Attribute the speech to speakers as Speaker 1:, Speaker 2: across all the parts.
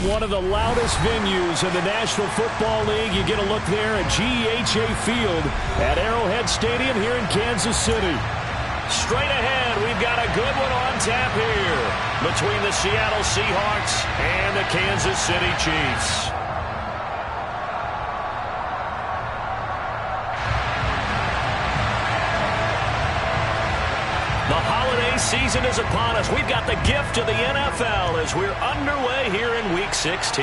Speaker 1: From one of the loudest venues in the National Football League, you get a look there at GEHA Field at Arrowhead Stadium here in Kansas City. Straight ahead, we've got a good one on tap here between the Seattle Seahawks and the Kansas City Chiefs. The holiday season is upon us. We've got the gift of the NFL as we're underway here in Week 16.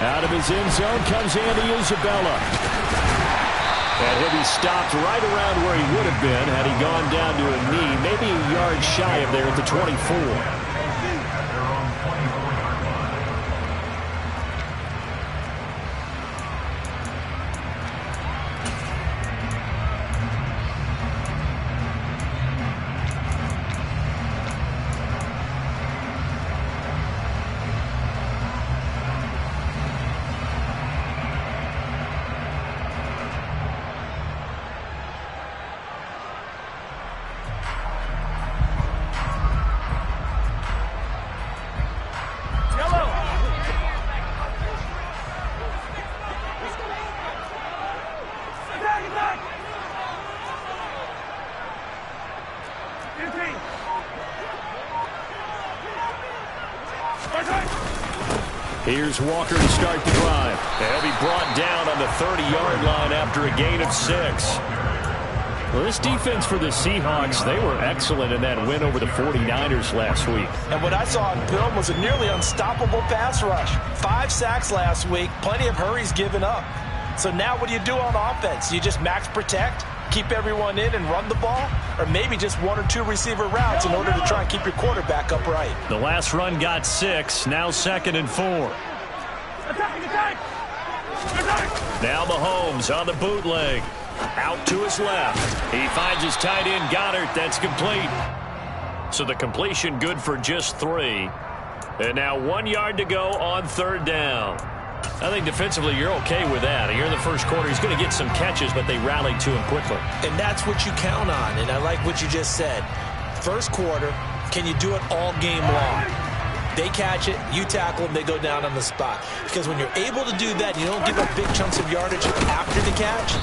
Speaker 1: Out of his end zone comes Andy Isabella. And he'll be stopped right around where he would have been had he gone down to a knee, maybe a yard shy of there at the 24. Here's Walker to start the drive. He'll be brought down on the 30-yard line after a gain of 6. Well, this defense for the Seahawks, they were excellent in that win over the 49ers last week.
Speaker 2: And what I saw on film was a nearly unstoppable pass rush. 5 sacks last week, plenty of hurries given up. So now what do you do on offense? You just max protect, keep everyone in and run the ball, or maybe just 1 or 2 receiver routes in order to try and keep your quarterback upright.
Speaker 1: The last run got 6, now 2nd and 4. Now Mahomes on the bootleg. Out to his left. He finds his tight end Goddard. That's complete. So the completion good for just 3. And now 1 yard to go on 3rd down. I think defensively you're okay with that. Here in the first quarter, he's going to get some catches, but they rallied to him quickly.
Speaker 2: And that's what you count on, and I like what you just said. First quarter, can you do it all game long? They catch it, you tackle them, they go down on the spot. Because when you're able to do that, you don't give up big chunks of yardage after the catch.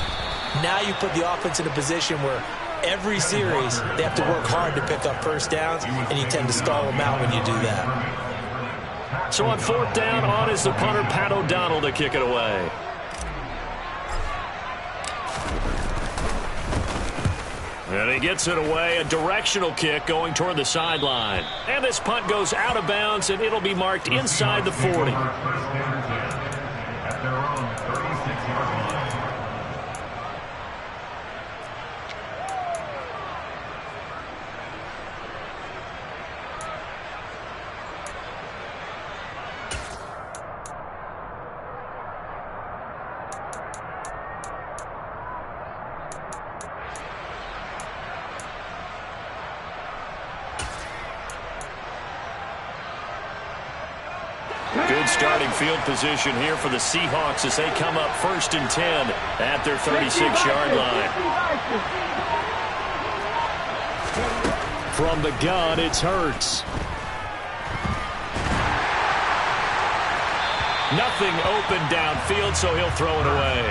Speaker 2: Now you put the offense in a position where every series they have to work hard to pick up first downs, and you tend to stall them out when you do that.
Speaker 1: So on 4th down, on is the punter, Pat O'Donnell, to kick it away. And he gets it away, a directional kick going toward the sideline. And this punt goes out of bounds, and it'll be marked inside the 40. Good starting field position here for the Seahawks as they come up 1st and 10 at their 36-yard line. From the gun, it's Hurts. Nothing open downfield, so he'll throw it away.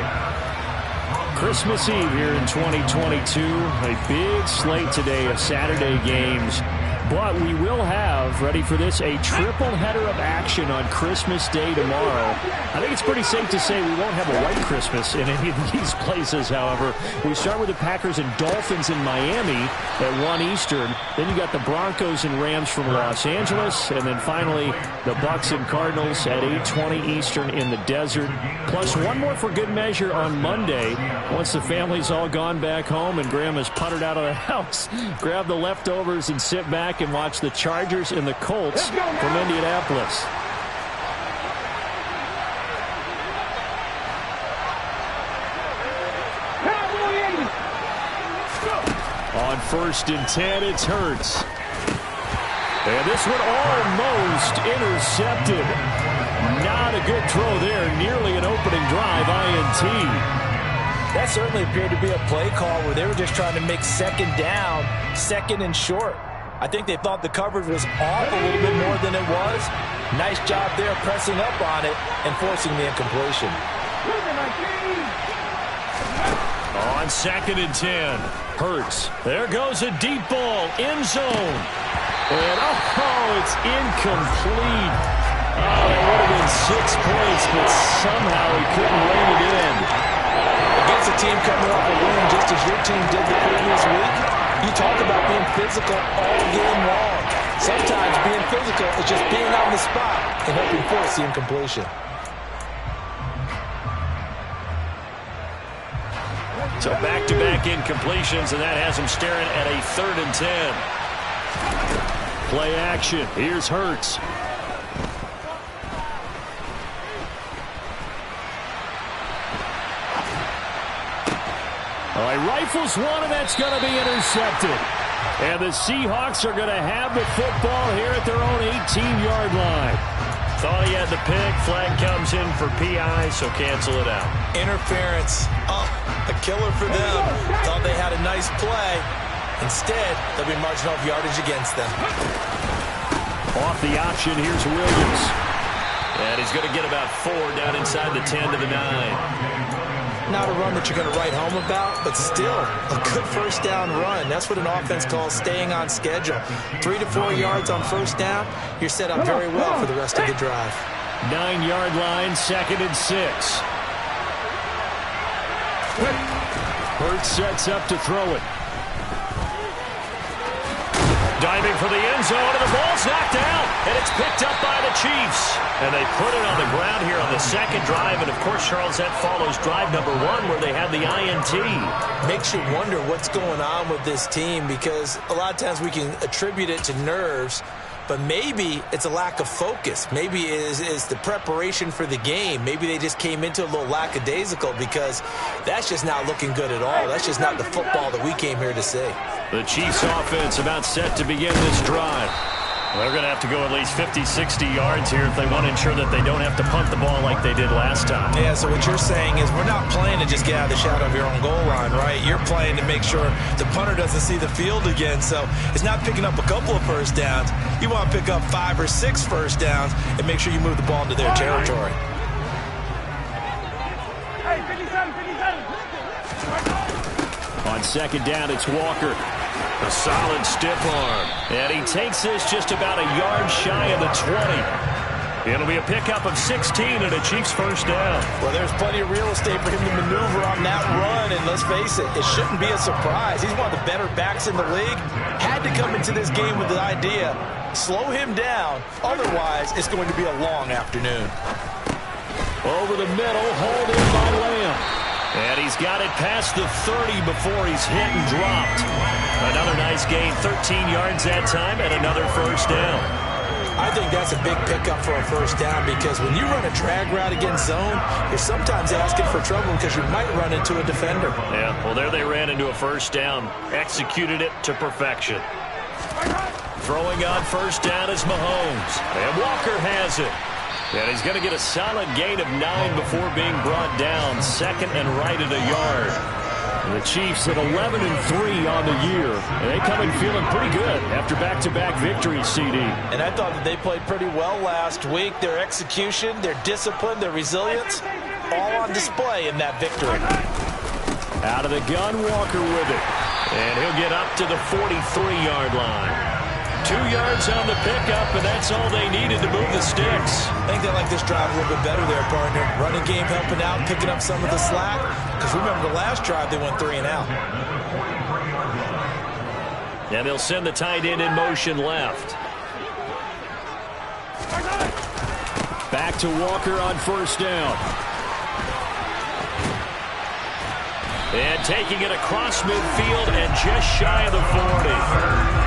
Speaker 1: Christmas Eve here in 2022. A big slate today of Saturday games. But we will have, ready for this, a triple header of action on Christmas Day tomorrow. I think it's pretty safe to say we won't have a white Christmas in any of these places, however. We start with the Packers and Dolphins in Miami at 1 Eastern. Then you got the Broncos and Rams from Los Angeles. And then finally, the Bucs and Cardinals at 8:20 Eastern in the desert. Plus one more for good measure on Monday. Once the family's all gone back home and Grandma's puttered out of the house, grab the leftovers and sit back and watch the Chargers and the Colts from Indianapolis. On 1st and 10, it's Hurts. And this one almost intercepted. Not a good throw there. Nearly an opening drive, INT.
Speaker 2: That certainly appeared to be a play call where they were just trying to make 2nd down, 2nd and short. I think they thought the coverage was off a little bit more than it was. Nice job there pressing up on it and forcing the incompletion.
Speaker 1: On 2nd and 10, Hurts. There goes a deep ball, end zone. And, it's incomplete. Oh, it would have been 6 points, but somehow he couldn't rein it in.
Speaker 2: Against a team coming off a win just as your team did the previous week, you talk about being physical all game long. Sometimes being physical is just being on the spot and helping force the incompletion.
Speaker 1: So back-to-back incompletions, and that has him staring at a 3rd and 10. Play action. Here's Hurts. All right, rifles one, and that's going to be intercepted. And the Seahawks are going to have the football here at their own 18-yard line. Thought he had the pick. Flag comes in for PI, so cancel it out.
Speaker 2: Interference. Oh, a killer for them. Thought they had a nice play. Instead, they'll be marching off yardage against them.
Speaker 1: Off the option, here's Williams. And he's going to get about 4 down inside the 10 to the 9.
Speaker 2: Not a run that you're going to write home about, but still a good first down run. That's what an offense calls staying on schedule. 3 to 4 yards on first down, you're set up very well for the rest of the drive.
Speaker 1: 9-yard line, 2nd and 6. Hurts sets up to throw it. Diving for the end zone, and the ball's knocked out, and it's picked up by the Chiefs. And they put it on the ground here on the 2nd drive, and of course, Charles, that follows drive number 1 where they had the INT.
Speaker 2: Makes you wonder what's going on with this team, because a lot of times we can attribute it to nerves, but maybe it's a lack of focus. Maybe it's the preparation for the game. Maybe they just came into a little lackadaisical, because that's just not looking good at all. That's just not the football that we came here to see.
Speaker 1: The Chiefs offense about set to begin this drive. They're going to have to go at least 50, 60 yards here if they want to ensure that they don't have to punt the ball like they did last time.
Speaker 2: Yeah, so what you're saying is we're not playing to just get out of the shadow of your own goal line, right? You're playing to make sure the punter doesn't see the field again. So it's not picking up a couple of first downs. You want to pick up 5 or 6 first downs and make sure you move the ball into their territory.
Speaker 1: On 2nd down, it's Walker. A solid stiff arm. And he takes this just about a yard shy of the 20. It'll be a pickup of 16 and a Chiefs first down.
Speaker 2: Well, there's plenty of real estate for him to maneuver on that run, and let's face it, it shouldn't be a surprise. He's one of the better backs in the league. Had to come into this game with the idea, slow him down, otherwise it's going to be a long afternoon.
Speaker 1: Over the middle, hauled in by Lamb. And he's got it past the 30 before he's hit and dropped. Another nice gain, 13 yards that time, and another first down.
Speaker 2: I think that's a big pickup for a first down, because when you run a drag route against zone, you're sometimes asking for trouble because you might run into a defender.
Speaker 1: Yeah, well, there they ran into a first down. Executed it to perfection. Throwing on first down is Mahomes. And Walker has it. And he's going to get a solid gain of 9 before being brought down. 2nd and right at a yard. And the Chiefs at 11-3 on the year. And they come in feeling pretty good after back-to-back victories, CD.
Speaker 2: And I thought that they played pretty well last week. Their execution, their discipline, their resilience, all on display in that victory.
Speaker 1: Out of the gun, Walker with it. And he'll get up to the 43-yard line. 2 yards on the pickup, and that's all they needed to move the sticks.
Speaker 2: I think they like this drive a little bit better there, partner. Running game helping out, picking up some of the slack. Because remember, the last drive, they went 3 and out.
Speaker 1: And they'll send the tight end in motion left. Back to Walker on first down. And taking it across midfield and just shy of the 40.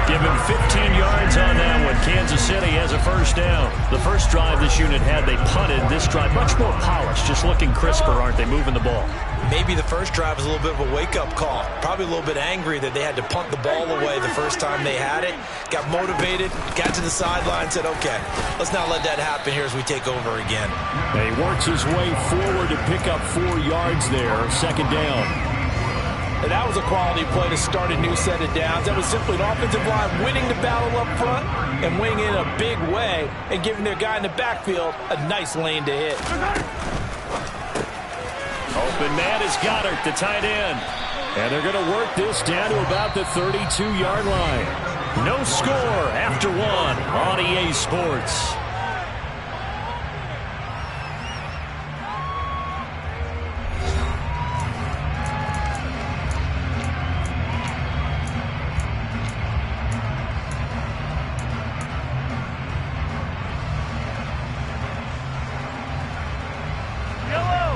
Speaker 1: Give him 15 yards on that one. Kansas City has a first down. The first drive this unit had, they punted. This drive, much more polished, just looking crisper, aren't they, moving the ball?
Speaker 2: Maybe the first drive was a little bit of a wake-up call. Probably a little bit angry that they had to punt the ball away the first time they had it. Got motivated, got to the sideline, said, okay, let's not let that happen here as we take over again.
Speaker 1: And he works his way forward to pick up 4 yards there, 2nd down.
Speaker 2: And that was a quality play to start a new set of downs. That was simply an offensive line winning the battle up front and winning in a big way and giving their guy in the backfield a nice lane to hit.
Speaker 1: Open man is Goddard, the tight end. And they're going to work this down to about the 32-yard line. No score after one on EA Sports.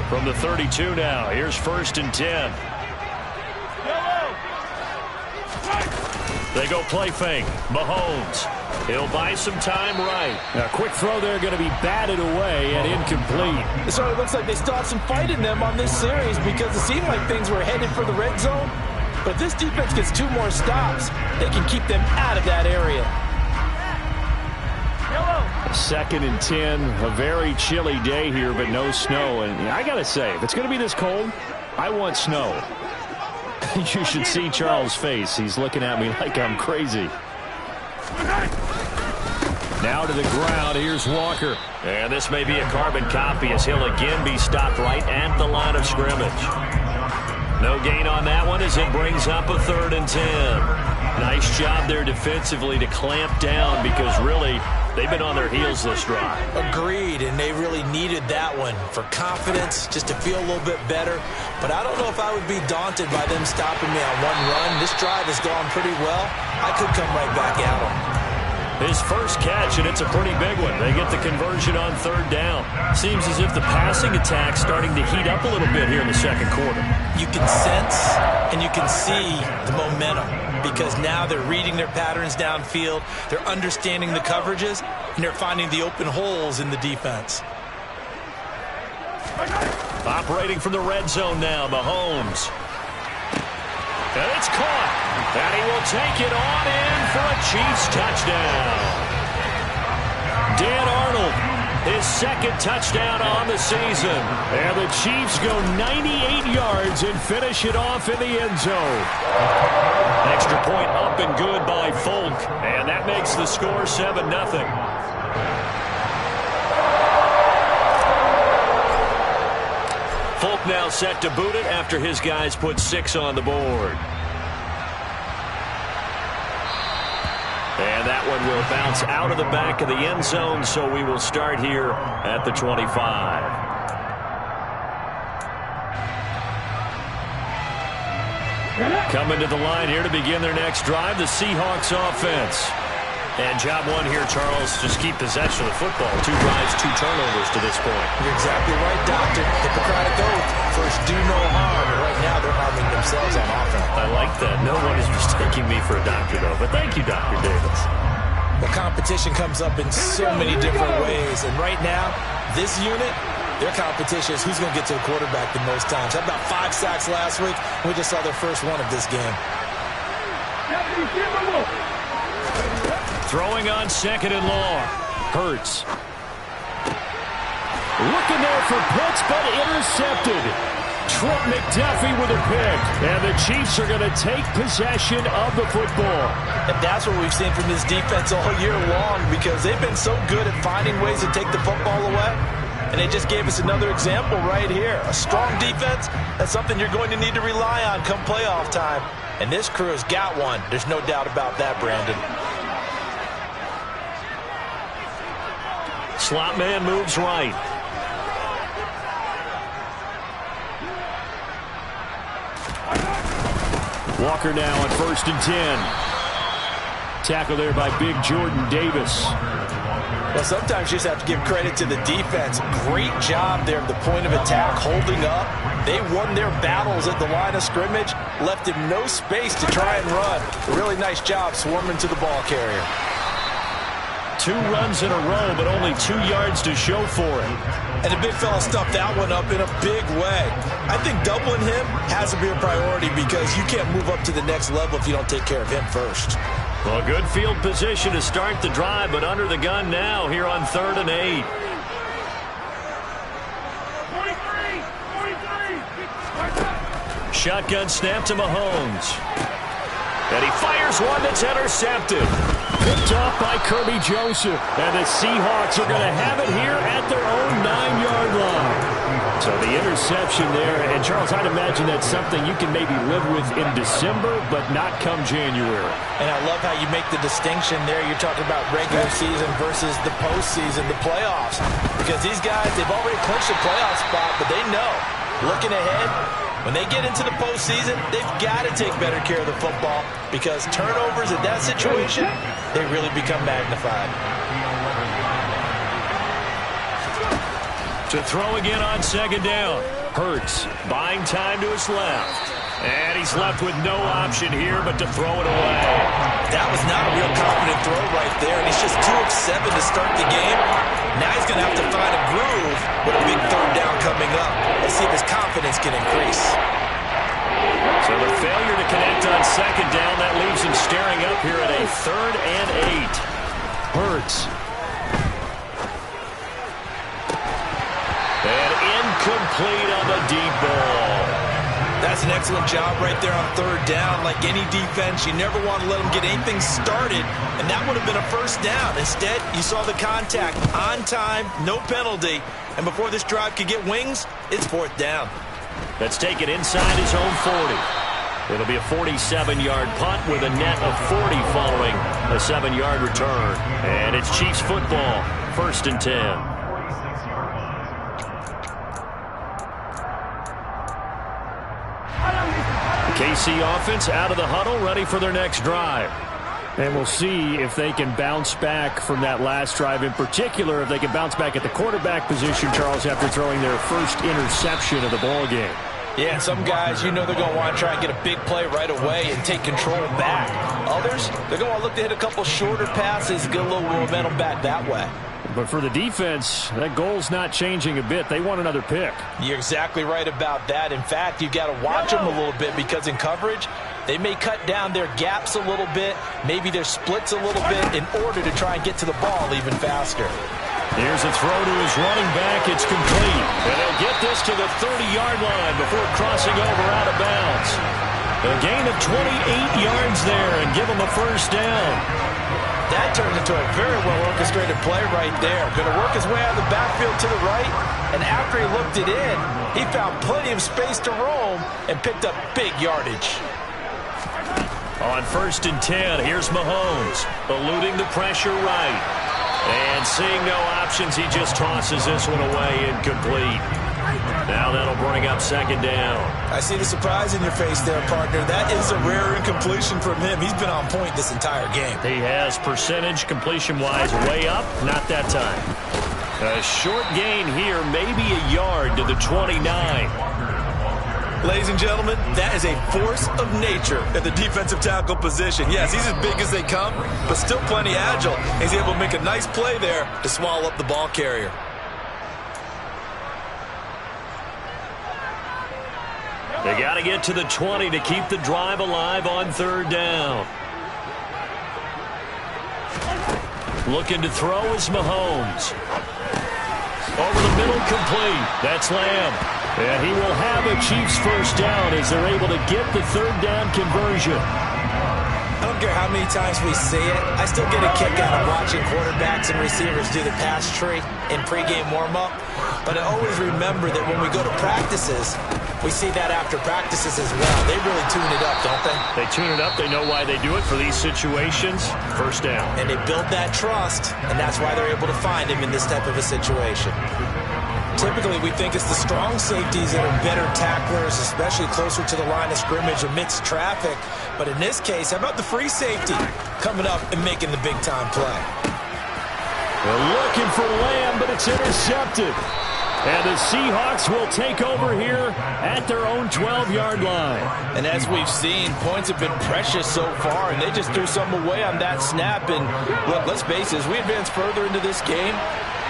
Speaker 1: From the 32 now, here's 1st and 10. They go play fake. Mahomes. He'll buy some time right. A quick throw there going to be batted away and incomplete.
Speaker 2: It sort of looks like they still have some fight in them on this series because it seemed like things were headed for the red zone. But if this defense gets 2 more stops, they can keep them out of that area.
Speaker 1: 2nd and 10. A very chilly day here, but no snow. And I got to say, if it's going to be this cold, I want snow. You should see Charles' face. He's looking at me like I'm crazy. Now to the ground. Here's Walker. And this may be a carbon copy as he'll again be stopped right at the line of scrimmage. No gain on that one as it brings up a 3rd and 10. Nice job there defensively to clamp down because really they've been on their heels this drive.
Speaker 2: Agreed, and they really needed that one for confidence, just to feel a little bit better. But I don't know if I would be daunted by them stopping me on one run. This drive has gone pretty well. I could come right back at them.
Speaker 1: His first catch, and it's a pretty big one. They get the conversion on 3rd down. Seems as if the passing attack's starting to heat up a little bit here in the 2nd quarter.
Speaker 2: You can sense and you can see the momentum because now they're reading their patterns downfield, they're understanding the coverages, and they're finding the open holes in the defense.
Speaker 1: Operating from the red zone now, Mahomes. And it's caught. And he will take it on in for a Chiefs touchdown. Dan Arnold, his 2nd touchdown on the season. And the Chiefs go 98 yards and finish it off in the end zone. Extra point up and good by Folk. And that makes the score 7-0. Folk now set to boot it after his guys put 6 on the board. And that one will bounce out of the back of the end zone, so we will start here at the 25. Coming to the line here to begin their next drive, the Seahawks offense. And job one here, Charles, just keep possession of the football. 2 drives, 2 turnovers to this point.
Speaker 2: You're exactly right, Doctor. Hippocratic oath. First, do no harm. Right now, they're harming themselves on offense.
Speaker 1: I like that. No one is mistaking me for a doctor, though. But thank you, Dr. Davis.
Speaker 2: The competition comes up in so many different ways. And right now, this unit, their competition is who's going to get to the quarterback the most times. Had about 5 sacks last week. We just saw their first one of this game.
Speaker 1: Throwing on 2nd and long. Hurts. Looking there for Pitts, but intercepted. Trent McDuffie with a pick. And the Chiefs are going to take possession of the football.
Speaker 2: And that's what we've seen from this defense all year long because they've been so good at finding ways to take the football away. And they just gave us another example right here. A strong defense, that's something you're going to need to rely on come playoff time. And this crew has got one. There's no doubt about that, Brandon.
Speaker 1: Slot man moves right. Walker now on 1st and 10. Tackle there by big Jordan Davis.
Speaker 2: Well, sometimes you just have to give credit to the defense. Great job there at the point of attack, holding up. They won their battles at the line of scrimmage, left him no space to try and run. A really nice job swarming to the ball carrier.
Speaker 1: 2 runs in a row, but only 2 yards to show for it.
Speaker 2: And the big fella stuffed that one up in a big way. I think doubling him has to be a priority because you can't move up to the next level if you don't take care of him first.
Speaker 1: Well, good field position to start the drive, but under the gun now here on 3rd and 8. shotgun snap to Mahomes. And he fires one that's intercepted. Picked off by Kirby Joseph. And the Seahawks are going to have it here at their own 9-yard line. So the interception there. And, Charles, I'd imagine that's something you can maybe live with in December, but not come January.
Speaker 2: And I love how you make the distinction there. You're talking about regular season versus the postseason, the playoffs. Because these guys, they've already clinched a playoff spot, but they know, looking ahead, when they get into the postseason, they've got to take better care of the football because turnovers in that situation, they really become magnified.
Speaker 1: To throw again on second down. Hurts buying time to his left. And he's left with no option here but to throw it away.
Speaker 2: That was not a real confident throw right there, and he's just 2 of 7 to start the game. Now he's going to have to find a groove with a big third down coming up. Let's see if his confidence can increase.
Speaker 1: So the failure to connect on second down, that leaves him staring up here at a 3rd and 8. Hurts. And incomplete on the deep ball.
Speaker 2: That's an excellent job right there on third down. Like any defense, you never want to let them get anything started, and that would have been a first down. Instead, you saw the contact on time, no penalty, and before this drive could get wings, it's 4th down.
Speaker 1: Let's take it inside his own 40. It'll be a 47-yard punt with a net of 40 following a 7-yard return. And it's Chiefs football, 1st and 10. KC offense out of the huddle, ready for their next drive. And we'll see if they can bounce back from that last drive. In particular, if they can bounce back at the quarterback position, Charles, after throwing their first interception of the ball game.
Speaker 2: Yeah, and some guys, you know they're going to want to try and get a big play right away and take control back. Others, they're going to want to look to hit a couple shorter passes, get a little momentum back that way.
Speaker 1: But for the defense, that goal's not changing a bit. They want another pick.
Speaker 2: You're exactly right about that. In fact, you've got to watch them a little bit because in coverage, they may cut down their gaps a little bit, maybe their splits a little bit in order to try and get to the ball even faster.
Speaker 1: Here's a throw to his running back. It's complete. And they'll get this to the 30-yard line before crossing over out of bounds. A gain of 28 yards there and give him a first down.
Speaker 2: That turned into a very well-orchestrated play right there. Going to work his way out of the backfield to the right, and after he looked it in, he found plenty of space to roam and picked up big yardage.
Speaker 1: On 1st and 10, here's Mahomes, eluding the pressure right. And seeing no options, he just tosses this one away, incomplete. Now that'll bring up 2nd down.
Speaker 2: I see the surprise in your face there, partner. That is a rare incompletion from him. He's been on point this entire game.
Speaker 1: He has percentage completion-wise way up, not that time. A short gain here, maybe a yard to the 29.
Speaker 2: Ladies and gentlemen, that is a force of nature at the defensive tackle position. Yes, he's as big as they come, but still plenty agile. He's able to make a nice play there to swallow up the ball carrier.
Speaker 1: They got to get to the 20 to keep the drive alive on 3rd down. Looking to throw is Mahomes. Over the middle, complete. That's Lamb. And he will have a Chiefs first down as they're able to get the 3rd down conversion.
Speaker 2: I don't care how many times we see it. I still get a kick out of watching quarterbacks and receivers do the pass tree in pregame warm-up. But I always remember that when we go to practices, we see that after practices as well. They really tune it up, don't they?
Speaker 1: They tune it up. They know why they do it for these situations. First down.
Speaker 2: And they build that trust, and that's why they're able to find him in this type of a situation. Typically, we think it's the strong safeties that are better tacklers, especially closer to the line of scrimmage amidst traffic. But in this case, how about the free safety coming up and making the big-time play?
Speaker 1: They're looking for Lamb, but it's intercepted. And the Seahawks will take over here at their own 12-yard line.
Speaker 2: And as we've seen, points have been precious so far, and they just threw some away on that snap. And look, let's face it, as we advance further into this game,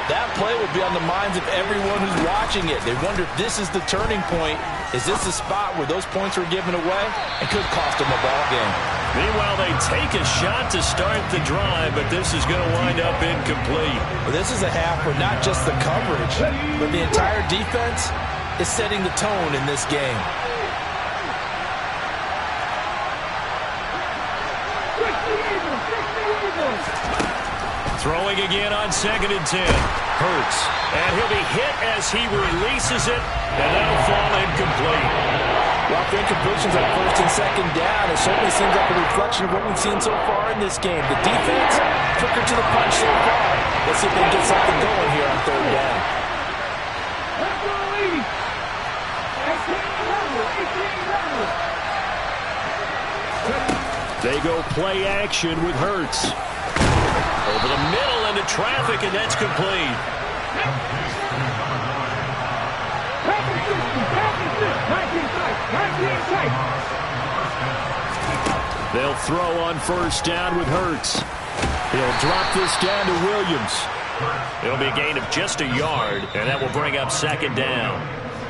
Speaker 2: that play will be on the minds of everyone who's watching it. They wonder if this is the turning point. Is this the spot where those points were given away? It could cost them a ball game.
Speaker 1: Meanwhile, they take a shot to start the drive, but this is going to wind up incomplete.
Speaker 2: Well, this is a half where not just the coverage, but the entire defense is setting the tone in this game.
Speaker 1: Throwing again on 2nd and 10. Hurts. And he'll be hit as he releases it, and that'll fall incomplete.
Speaker 2: Well, the incompletions on 1st and 2nd down, it certainly seems like a reflection of what we've seen so far in this game. The defense, quicker to the punch so far. Let's see if they can get something going here on 3rd down.
Speaker 1: They go play action with Hurts. Over the middle into traffic, and that's complete. They'll throw on 1st down with Hurts. He'll drop this down to Williams. It'll be a gain of just a yard, and that will bring up 2nd down.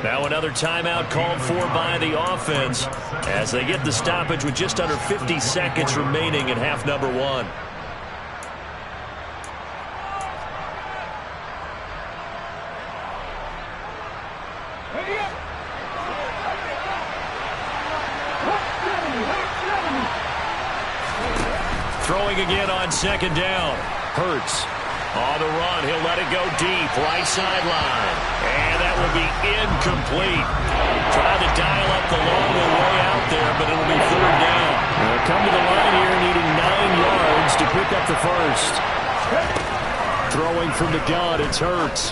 Speaker 1: Now another timeout called for by the offense as they get the stoppage with just under 50 seconds remaining in half number 1. Throwing again on 2nd down. Hurts. On the run, he'll let it go deep, right sideline. And that will be incomplete. Trying to dial up the long way out there, but it'll be 3rd down. They'll come to the line here needing 9 yards to pick up the first. Throwing from the gun, it's Hurts.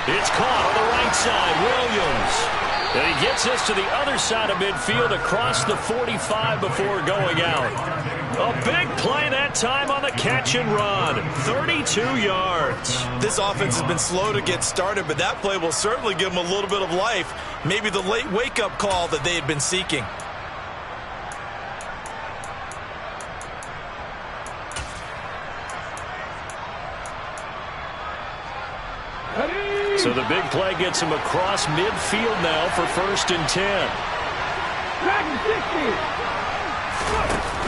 Speaker 1: It's caught on the right side, Williams. And he gets this to the other side of midfield across the 45 before going out. A big play that time on the catch and run. 32 yards.
Speaker 2: This offense has been slow to get started, but that play will certainly give them a little bit of life. Maybe the late wake-up call that they had been seeking.
Speaker 1: So the big play gets him across midfield now for 1st and 10.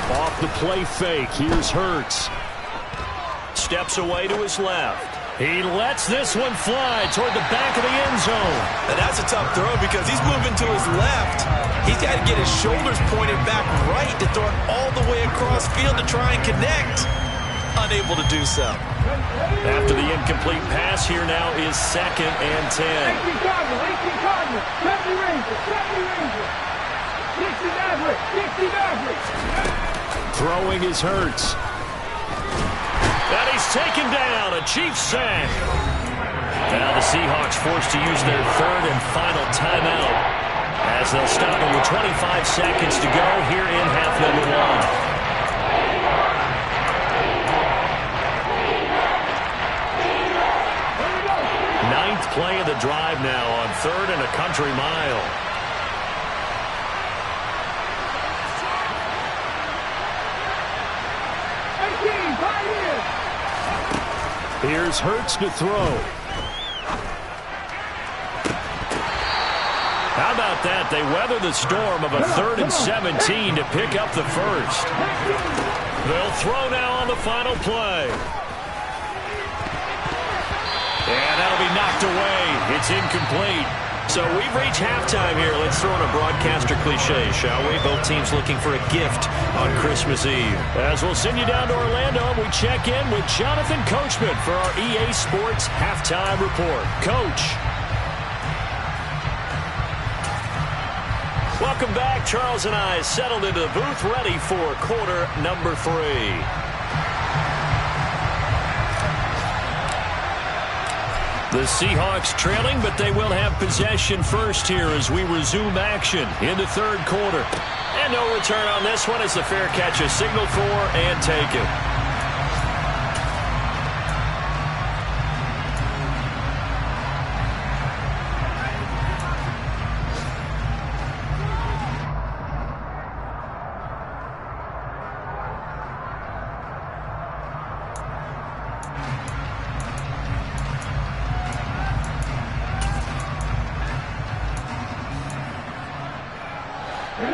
Speaker 1: Off the play fake, here's Hurts. Steps away to his left. He lets this one fly toward the back of the end zone.
Speaker 2: And that's a tough throw because he's moving to his left. He's got to get his shoulders pointed back right to throw it all the way across field to try and connect. Unable to do so.
Speaker 1: After the incomplete pass, here now is 2nd and 10. Throwing is Hurts. And he's taken down, a Chiefs sack. Now the Seahawks forced to use their 3rd and final timeout as they'll stop him with 25 seconds to go here in half number 1. Ninth play of the drive now on 3rd and a country mile. Here's Hurts to throw. How about that? They weather the storm of a 3rd and 17 to pick up the first. They'll throw now on the final play. And that'll be knocked away. It's incomplete. So we've reached halftime here. Let's throw in a broadcaster cliche, shall we? Both teams looking for a gift on Christmas Eve. As we'll send you down to Orlando, we check in with Jonathan Coachman for our EA Sports Halftime Report. Coach. Welcome back. Charles and I settled into the booth, ready for quarter number 3. The Seahawks trailing, but they will have possession first here as we resume action in the 3rd quarter. And no return on this one as the fair catch is signaled for and taken.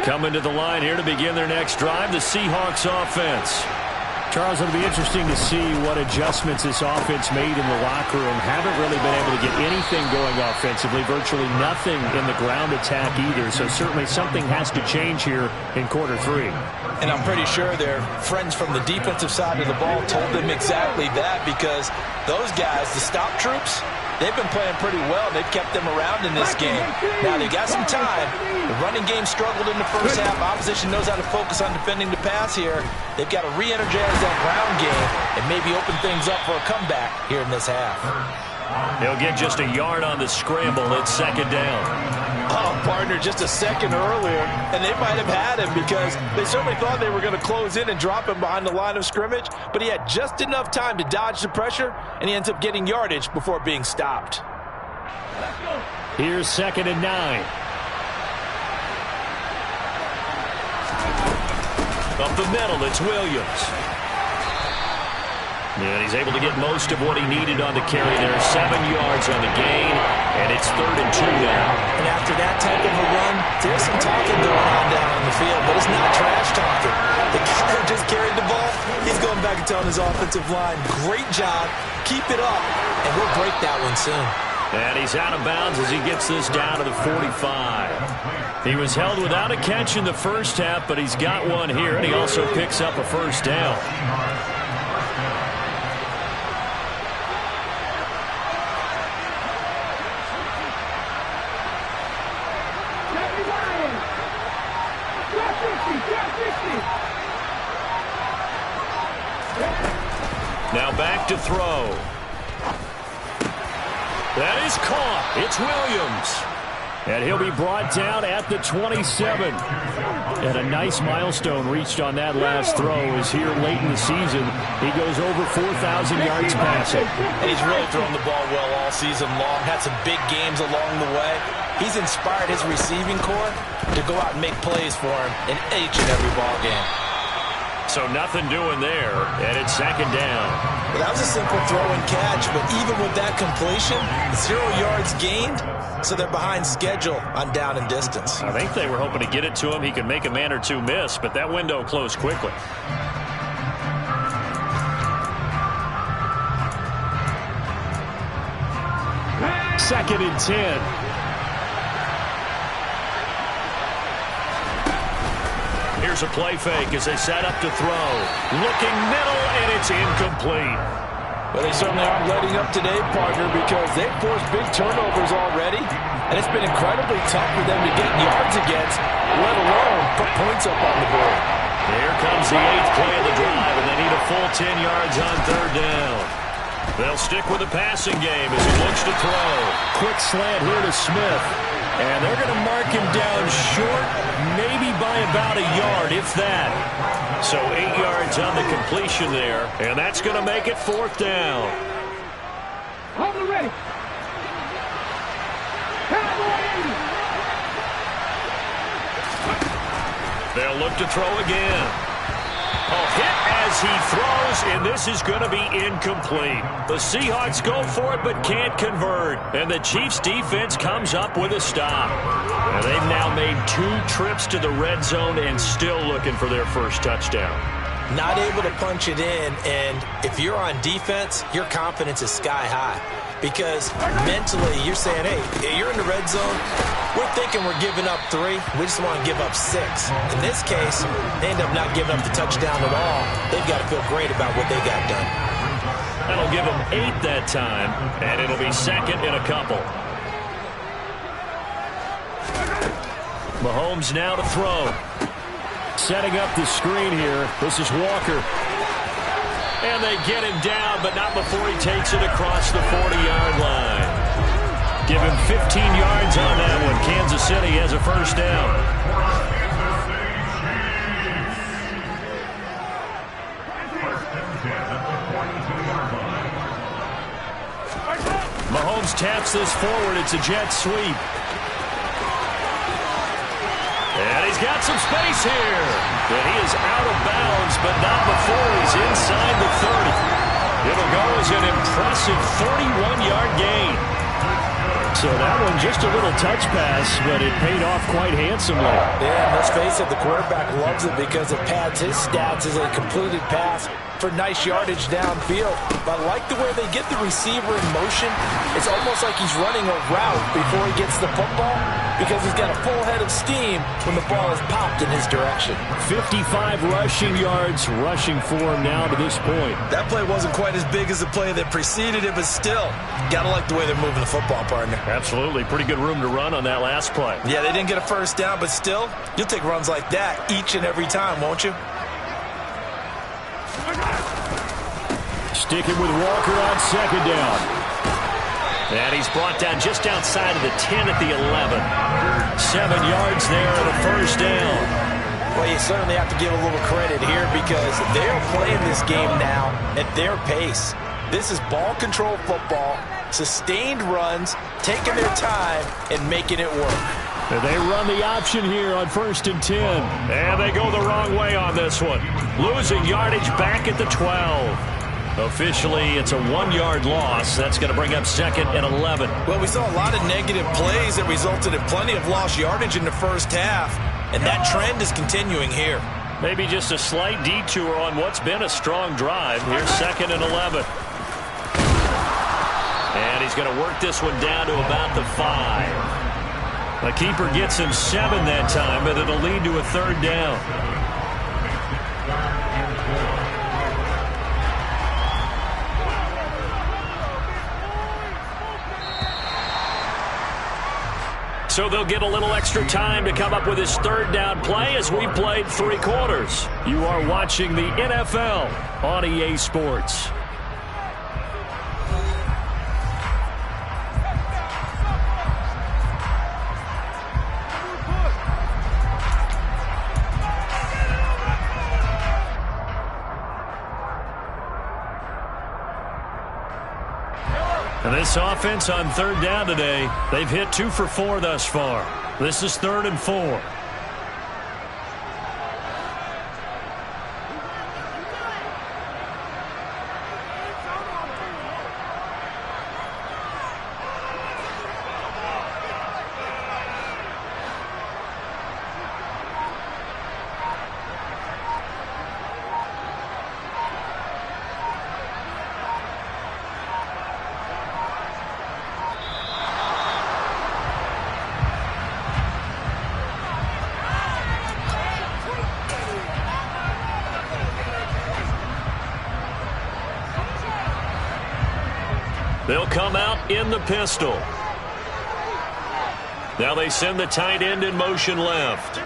Speaker 1: Coming to the line here to begin their next drive, the Seahawks offense. Charles, it'll be interesting to see what adjustments this offense made in the locker room. Haven't really been able to get anything going offensively, virtually nothing in the ground attack either. So certainly something has to change here in quarter 3.
Speaker 2: And I'm pretty sure their friends from the defensive side of the ball told them exactly that, because those guys, the stop troops, they've been playing pretty well. They've kept them around in this game. Now, they got some time. The running game struggled in the first half. Opposition knows how to focus on defending the pass here. They've got to re-energize that ground game and maybe open things up for a comeback here in this half.
Speaker 1: He'll get just a yard on the scramble. It's second down.
Speaker 2: Oh, partner, just a second earlier, and they might have had him, because they certainly thought they were going to close in and drop him behind the line of scrimmage, but he had just enough time to dodge the pressure, and he ends up getting yardage before being stopped.
Speaker 1: Here's 2nd and 9. Up the middle, it's Williams. And he's able to get most of what he needed on the carry there. 7 yards on the gain, and it's 3rd and 2 now.
Speaker 2: And after that type of a run, there's some talking going on down on the field, but it's not trash talking. The guy who just carried the ball, he's going back and telling his offensive line, great job, keep it up, and we'll break that one soon.
Speaker 1: And he's out of bounds as he gets this down to the 45. He was held without a catch in the first half, but he's got one here, and he also picks up a first down. Now back to throw. That is caught. It's Williams. And he'll be brought down at the 27. And a nice milestone reached on that last throw as here late in the season, he goes over 4,000 yards passing.
Speaker 2: And he's really thrown the ball well all season long. Had some big games along the way. He's inspired his receiving corps to go out and make plays for him in each and every ball game.
Speaker 1: So nothing doing there, and it's 2nd down.
Speaker 2: Well, that was a simple throw and catch, but even with that completion, 0 yards gained, so they're behind schedule on down and distance.
Speaker 1: I think they were hoping to get it to him. He could make a man or two miss, but that window closed quickly. Second and 10. Here's a play fake as they set up to throw. Looking middle, and it's incomplete.
Speaker 2: Well, they certainly aren't letting up today, partner, because they've forced big turnovers already, and it's been incredibly tough for them to get yards against, let alone put points up on the board.
Speaker 1: Here comes the 8th play of the drive, and they need a full 10 yards on 3rd down. They'll stick with the passing game as he looks to throw. Quick slant here to Smith. And they're going to mark him down short, maybe by about a yard, if that. So 8 yards on the completion there, and that's going to make it 4th down. They'll look to throw again. A hit as he throws, and this is going to be incomplete. The Seahawks go for it but can't convert, and the Chiefs defense comes up with a stop. And they've now made 2 trips to the red zone and still looking for their first touchdown.
Speaker 2: Not able to punch it in, and if you're on defense, your confidence is sky high. Because mentally, you're saying, hey, you're in the red zone. We're thinking we're giving up 3. We just want to give up 6. In this case, they end up not giving up the touchdown at all. They've got to feel great about what they got done.
Speaker 1: That'll give them 8 that time, and it'll be 2nd and a couple. Mahomes now to throw. Setting up the screen here. This is Walker. And they get him down, but not before he takes it across the 40-yard line. Give him 15 yards on that one. Kansas City has a first down. Mahomes taps this forward. It's a jet sweep. And he's got some space here. And he is out of bounds, but not before he's inside the 30. It'll go as an impressive 31-yard gain. So that one just a little touch pass, but it paid off quite handsomely.
Speaker 2: Yeah, let's face it, the quarterback loves it because it pads his stats as a completed pass for nice yardage downfield. But I like the way they get the receiver in motion. It's almost like he's running a route before he gets the football because he's got a full head of steam when the ball is popped in his direction.
Speaker 1: 55 rushing yards rushing for him now to this point.
Speaker 2: That play wasn't quite as big as the play that preceded it, but still, gotta like the way they're moving the football, partner.
Speaker 1: Absolutely. Pretty good room to run on that last play.
Speaker 2: Yeah, they didn't get a first down, but still, you'll take runs like that each and every time, won't you?
Speaker 1: Sticking with Walker on second down. And he's brought down just outside of the 10 at the 11. 7 yards there and a first down.
Speaker 2: Well, you certainly have to give a little credit here because they're playing this game now at their pace. This is ball control football, sustained runs, taking their time and making it work.
Speaker 1: And they run the option here on 1st and 10. And they go the wrong way on this one. Losing yardage back at the 12. Officially, it's a 1-yard loss. That's going to bring up 2nd and 11.
Speaker 2: Well, we saw a lot of negative plays that resulted in plenty of lost yardage in the first half, and that trend is continuing here.
Speaker 1: Maybe just a slight detour on what's been a strong drive. Here's 2nd and 11. And he's going to work this one down to about the 5. The keeper gets him 7 that time, but it'll lead to a 3rd down. So they'll get a little extra time to come up with his 3rd down play as we played 3 quarters. You are watching the NFL on EA Sports. And this offense on 3rd down today, they've hit 2 for 4 thus far. This is 3rd and 4. They'll come out in the pistol. Now they send the tight end in motion left.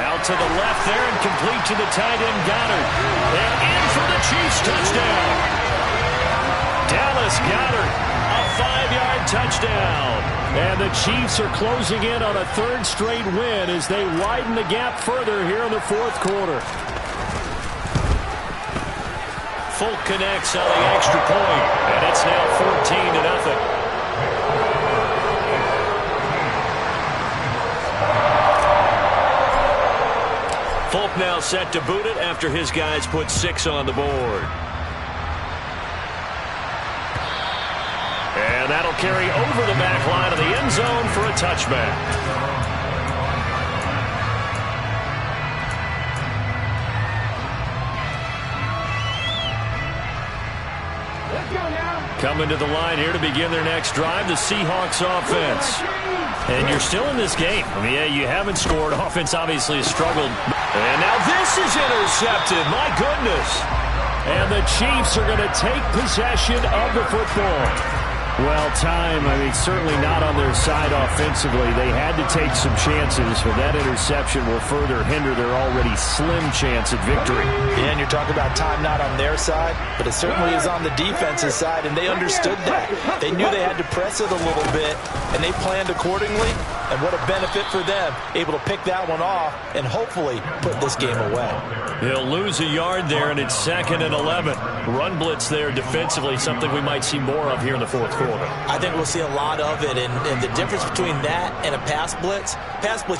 Speaker 1: Out to the left there and complete to the tight end Goddard. And in for the Chiefs touchdown. Dallas Goddard, a 5-yard touchdown. And the Chiefs are closing in on a 3rd straight win as they widen the gap further here in the 4th quarter. Folk connects on the extra point, and it's now 14-0. Folk now set to boot it after his guys put 6 on the board. And that'll carry over the back line of the end zone for a touchback. Coming to the line here to begin their next drive, the Seahawks offense. And you're still in this game. I mean, yeah, you haven't scored. Offense obviously has struggled. And now this is intercepted. My goodness. And the Chiefs are going to take possession of the football. Well, time, I mean, certainly not on their side offensively. They had to take some chances, but that interception will further hinder their already slim chance at victory.
Speaker 2: Yeah, and you're talking about time not on their side, but it certainly is on the defense's side, and they understood that. They knew they had to press it a little bit, and they planned accordingly, and what a benefit for them, able to pick that one off and hopefully put this game away.
Speaker 1: He'll lose a yard there, and it's 2nd and 11. Run blitz there defensively, something we might see more of here in the 4th quarter.
Speaker 2: I think we'll see a lot of it, and the difference between that and a pass blitz,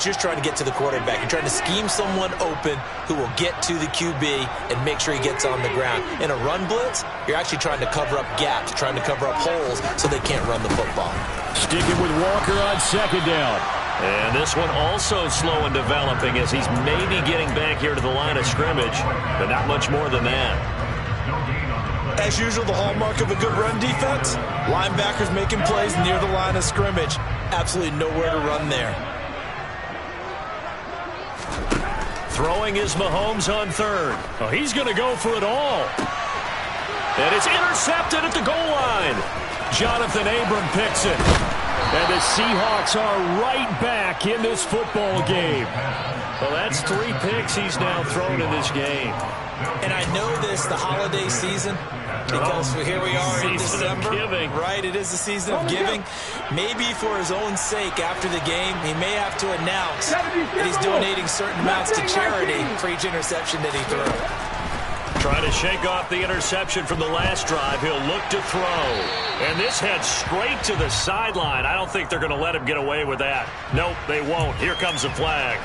Speaker 2: you're trying to get to the quarterback. You're trying to scheme someone open who will get to the QB and make sure he gets on the ground. In a run blitz, you're actually trying to cover up gaps, trying to cover up holes so they can't run the football.
Speaker 1: Sticking with Walker on 2nd down. And this one also slow in developing as he's maybe getting back here to the line of scrimmage, but not much more than that.
Speaker 2: As usual, the hallmark of a good run defense, linebackers making plays near the line of scrimmage. Absolutely nowhere to run there.
Speaker 1: Throwing is Mahomes on third. Oh, he's going to go for it all. And it's intercepted at the goal line. Jonathan Abram picks it. And the Seahawks are right back in this football game. Well, that's 3 picks he's now thrown in this game.
Speaker 2: And I know this, the holiday season, because here we are in December. Right, it is the season of giving. Maybe for his own sake, after the game, he may have to announce that he's donating certain amounts to charity for each interception that he threw.
Speaker 1: Trying to shake off the interception from the last drive. He'll look to throw. And this heads straight to the sideline. I don't think they're going to let him get away with that. Nope, they won't. Here comes the flag.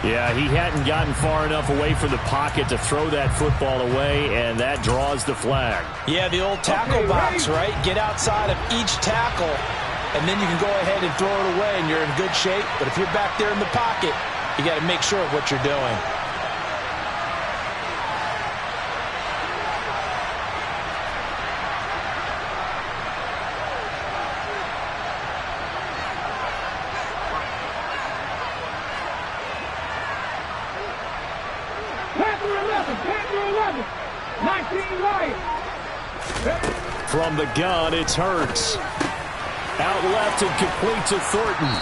Speaker 1: Yeah, he hadn't gotten far enough away from the pocket to throw that football away, and that draws the flag.
Speaker 2: Yeah, the old tackle box, right? Get outside of each tackle, and then you can go ahead and throw it away, and you're in good shape. But if you're back there in the pocket, you got to make sure of what you're doing.
Speaker 1: From the gun, it's Hurts. Out left and complete to Thornton.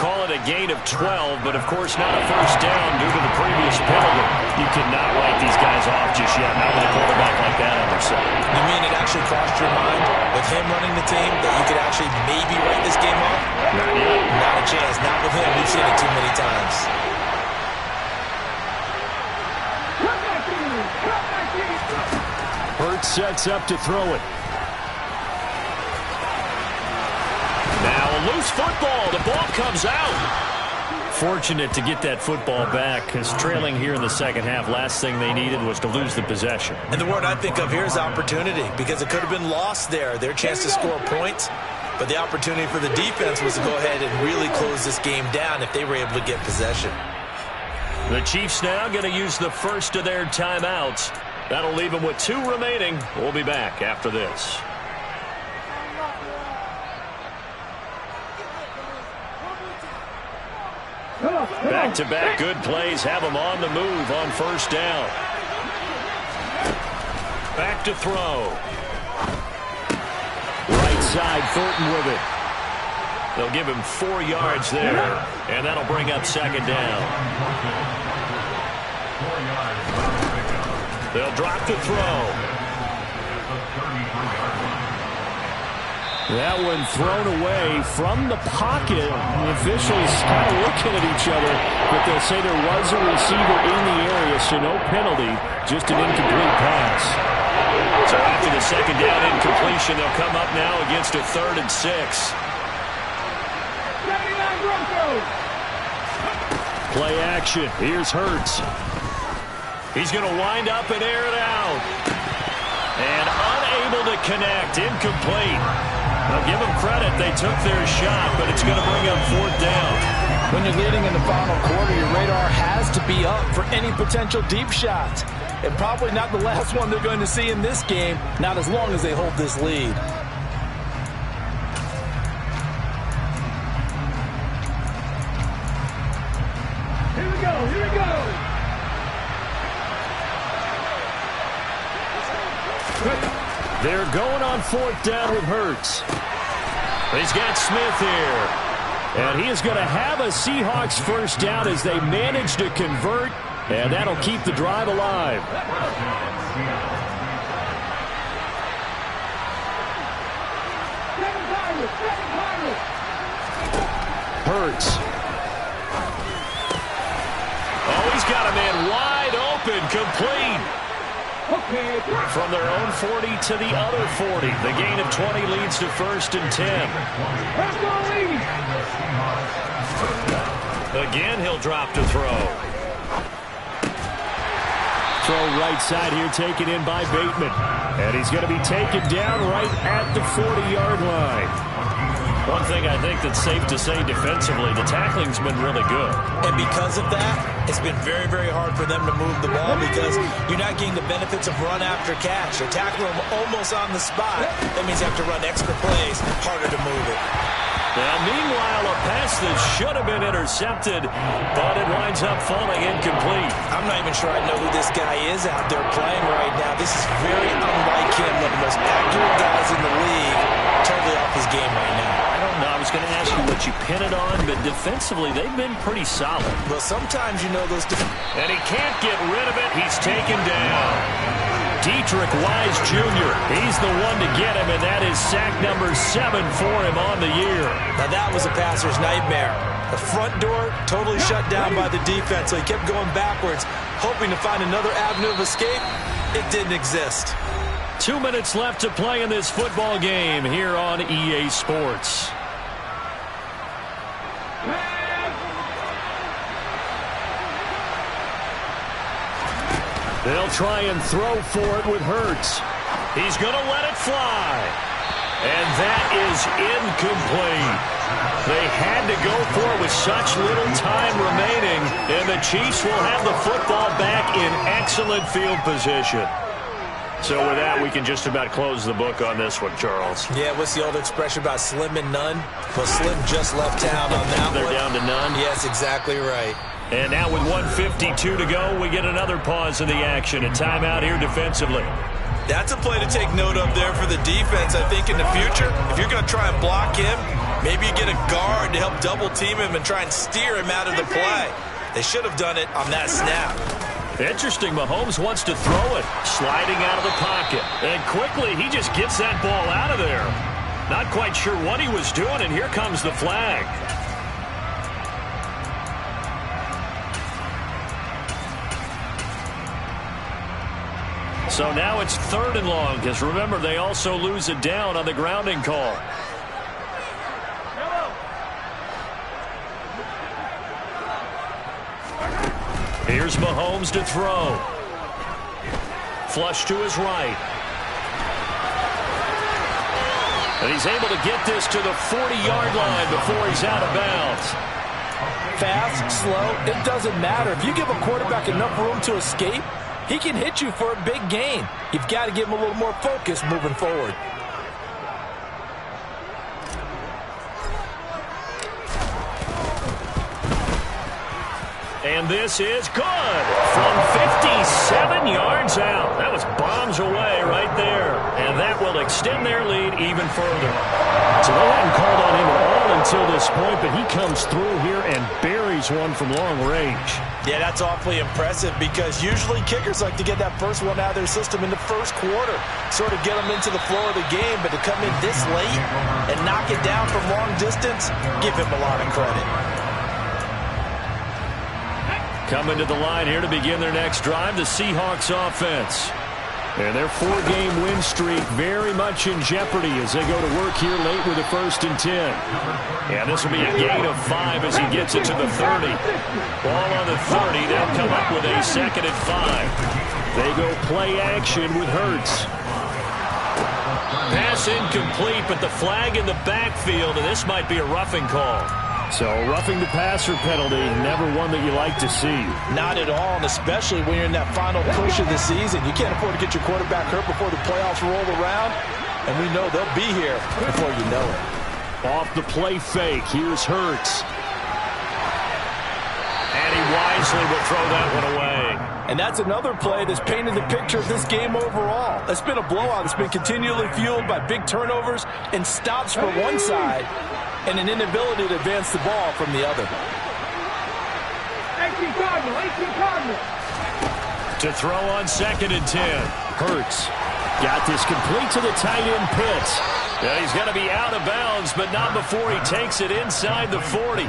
Speaker 1: Call it a gain of 12, but of course not a first down due to the previous penalty. You cannot write these guys off just yet, not with a quarterback like that on their side.
Speaker 2: You mean it actually crossed your mind with him running the team that you could actually maybe write this game off?
Speaker 1: Not yet.
Speaker 2: Not a chance. Not with him. We've seen it too many times.
Speaker 1: Hurts sets up to throw it. Now a loose football. The ball comes out. Fortunate to get that football back, because trailing here in the second half, last thing they needed was to lose the possession.
Speaker 2: And the word I think of here is opportunity, because it could have been lost there. Their chance to score points, but the opportunity for the defense was to go ahead and really close this game down if they were able to get possession.
Speaker 1: The Chiefs now going to use the first of their timeouts. That'll leave them with 2 remaining. We'll be back after this. Back-to-back good plays have them on the move on first down. Back to throw. Right side, Thornton with it. They'll give him 4 yards there, and that'll bring up second down. They'll drop to throw. That one thrown away from the pocket. The officials kind of looking at each other, but they'll say there was a receiver in the area, so no penalty, just an incomplete pass. So after the second down incompletion, they'll come up now against a 3rd and 6. Play action. Here's Hurts. He's going to wind up and air it out. And unable to connect. Incomplete. Now give them credit. They took their shot, but it's going to bring up 4th down.
Speaker 2: When you're leading in the final quarter, your radar has to be up for any potential deep shots. And probably not the last one they're going to see in this game, not as long as they hold this lead.
Speaker 3: Here we go, here we go.
Speaker 1: They're going on 4th down with Hurts. He's got Smith here. And he is going to have a Seahawks first down as they manage to convert. And that'll keep the drive alive. Hurts. Oh, he's got a man wide open, complete. From their own 40 to the other 40. The gain of 20 leads to 1st and 10. Again, he'll drop to throw. Throw right side here, taken in by Bateman. And he's going to be taken down right at the 40-yard line. One thing I think that's safe to say defensively, the tackling's been really good.
Speaker 2: And because of that, it's been very, very hard for them to move the ball because you're not getting the benefits of run after catch. They're tackling them almost on the spot. That means you have to run extra plays, harder to move it.
Speaker 1: Now, meanwhile, a pass that should have been intercepted, but it winds up falling incomplete.
Speaker 2: I'm not even sure I know who this guy is out there playing right now. This is very unlike him, one of the most accurate guys in the league, totally off his game right now.
Speaker 1: I don't know. I was going to ask you what you pin it on, but defensively, they've been pretty solid.
Speaker 2: Well, sometimes you know those...
Speaker 1: And he can't get rid of it. He's taken down. Deatrich Wise Jr., he's the one to get him, and that is sack number 7 for him on the year.
Speaker 2: Now that was a passer's nightmare. The front door totally shut down by the defense, so he kept going backwards, hoping to find another avenue of escape. It didn't exist.
Speaker 1: 2 minutes left to play in this football game here on EA Sports. They'll try and throw for it with Hurts. He's going to let it fly. And that is incomplete. They had to go for it with such little time remaining, and the Chiefs will have the football back in excellent field position. So with that, we can just about close the book on this one, Charles.
Speaker 2: Yeah, what's the old expression about slim and none? Well, Slim just left town on that one.
Speaker 1: They're down to none?
Speaker 2: Yes, exactly right.
Speaker 1: And now with 1:52 to go, we get another pause in the action. A timeout here defensively.
Speaker 2: That's a play to take note of there for the defense. I think in the future, if you're going to try and block him, maybe you get a guard to help double-team him and try and steer him out of the play. They should have done it on that snap.
Speaker 1: Interesting, Mahomes wants to throw it, sliding out of the pocket. And quickly, he just gets that ball out of there. Not quite sure what he was doing, and here comes the flag. So now it's 3rd and long, because remember, they also lose it down on the grounding call. Here's Mahomes to throw. Flush to his right. And he's able to get this to the 40-yard line before he's out of bounds.
Speaker 2: Fast, slow, it doesn't matter. If you give a quarterback enough room to escape, he can hit you for a big gain. You've got to give him a little more focus moving forward.
Speaker 1: And this is good from 57 yards out. That was bombs away right there. And that will extend their lead even further. So they hadn't called on him at all until this point, but he comes through here and buries one from long range.
Speaker 2: Yeah, that's awfully impressive because usually kickers like to get that first one out of their system in the first quarter, sort of get them into the flow of the game, but to come in this late and knock it down from long distance, give him a lot of credit.
Speaker 1: Coming to the line here to begin their next drive, the Seahawks offense. And their 4-game win streak very much in jeopardy as they go to work here late with a 1st and 10. And this will be a gain of 5 as he gets it to the 30. Ball on the 30. They'll come up with a 2nd and 5. They go play action with Hurts. Pass incomplete, but the flag in the backfield, and this might be a roughing call. So roughing the passer penalty, never one that you like to see.
Speaker 2: Not at all, and especially when you're in that final push of the season. You can't afford to get your quarterback hurt before the playoffs roll around, and we know they'll be here before you know it.
Speaker 1: Off the play fake, here's Hurts. And he wisely will throw that one away.
Speaker 2: And that's another play that's painted the picture of this game overall. It's been a blowout. It's been continually fueled by big turnovers and stops for one side, and an inability to advance the ball from the other.
Speaker 3: 18 Cardinal.
Speaker 1: To throw on 2nd and 10. Hurts got this complete to the tight end Pitts. Yeah, he's going to be out of bounds, but not before he takes it inside the 40.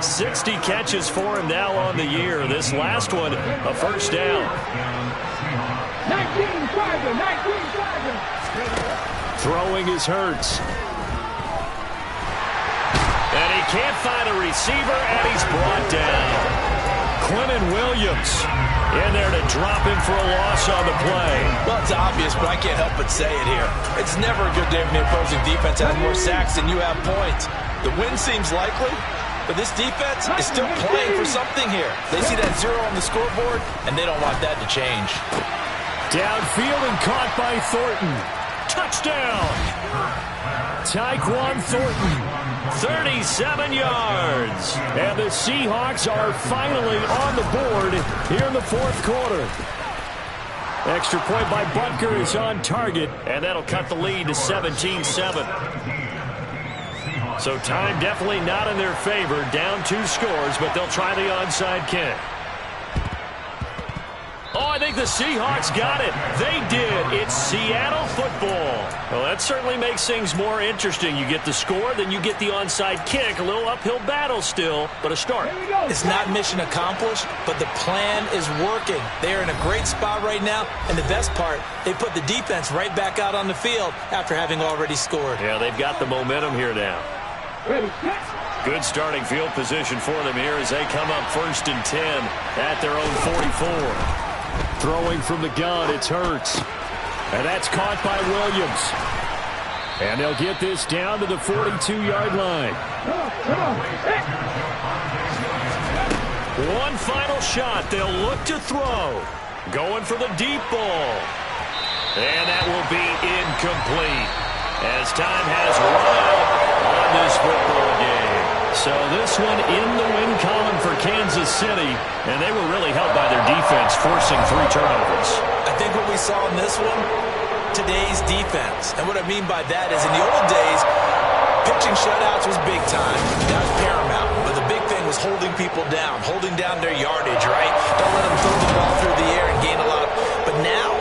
Speaker 1: 60 catches for him now on the year. This last one, a 1st down.
Speaker 3: 19 Cardinal.
Speaker 1: Throwing is Hurts. And he can't find a receiver, and he's brought down. Quinnen Williams In there to drop him for a loss on the play.
Speaker 2: Well, it's obvious, but I can't help but say it here. It's never a good day when the opposing defense has more sacks than you have points. The win seems likely, but this defense is still playing for something here. They see that 0 on the scoreboard, and they don't want that to change.
Speaker 1: Downfield and caught by Thornton. Touchdown! Tyquan Thornton, 37 yards. And the Seahawks are finally on the board here in the fourth quarter. Extra point by Butker is on target, and that'll cut the lead to 17-7. So time definitely not in their favor. Down 2 scores, but they'll try the onside kick. Oh, I think the Seahawks got it. They did. It's Seattle football. Well, that certainly makes things more interesting. You get the score, then you get the onside kick. A little uphill battle still, but a start.
Speaker 2: It's not mission accomplished, but the plan is working. They are in a great spot right now, and the best part, they put the defense right back out on the field after having already scored.
Speaker 1: Yeah, they've got the momentum here now. Good starting field position for them here as they come up 1st and 10 at their own 44. Throwing from the gun, it's Hurts. And that's caught by Williams. And they'll get this down to the 42-yard line. One final shot. They'll look to throw. Going for the deep ball. And that will be incomplete as time has run out on this football game. So this one in the win column for Kansas City, and they were really helped by their defense, forcing 3 turnovers.
Speaker 2: I think what we saw in this one, today's defense. And what I mean by that is in the old days, pitching shutouts was big time. That was paramount. But the big thing was holding people down, holding down their yardage, right? Don't let them throw the ball through the air and gain a lot. But now,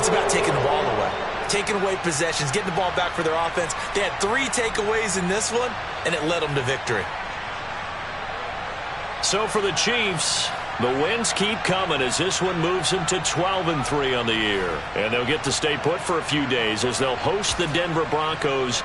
Speaker 2: it's about taking the ball away. Taking away possessions, getting the ball back for their offense. They had 3 takeaways in this one, and it led them to victory.
Speaker 1: So for the Chiefs, the wins keep coming as this one moves them to 12-3 on the year. And they'll get to stay put for a few days as they'll host the Denver Broncos